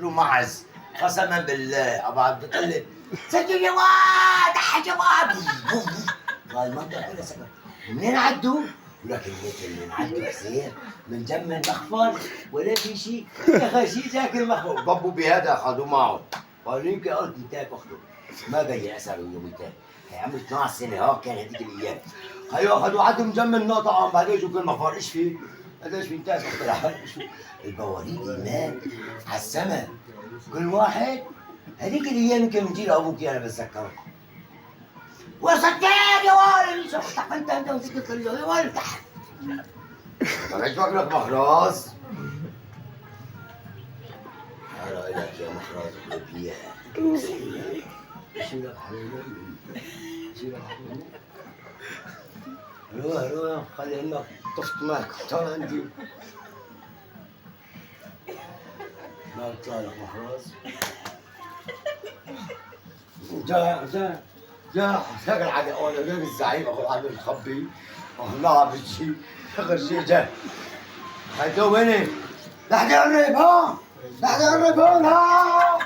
له معز قسما بالله ابو عبد الطلب سجل يا واد حاج يا واد قال ما كلها سكر منين عدوا؟ ولكن هيك اللي نعدوا حسين من جنب المخفر ولا في شيء يا اخي شيء ذاك المخفر ضبوا بهذا اخذوا معه قالوا يمكن قلت انتهى اخذوا ما بين اثر يوميتين يا عم 12 سنه هاك كان هذيك الايام هيو اخذوا عدوا من جنب النقطه بعدين شو كل مخفر ايش في؟ هذا ايش في انتهى البواريق ايمان على السما كل واحد هذيك الايام يمكن نجي لابوك انا بتذكرك وسكت يا ولد شو اختك انت وسكت يا ولد تحت طلعت لك مخراز هلا لك يا مخراز القلبية شو لك حبيبي شو لك حبيبي روح خلي امك طفت معك تعال عندي ما بيطلع لك مخراز جا ساق العقل اول جاك الزعيم اخو العقل مخبي لا بشي اخر شيء جا هيدو ويني؟ لحد يقرب ها لحد يقرب هون ها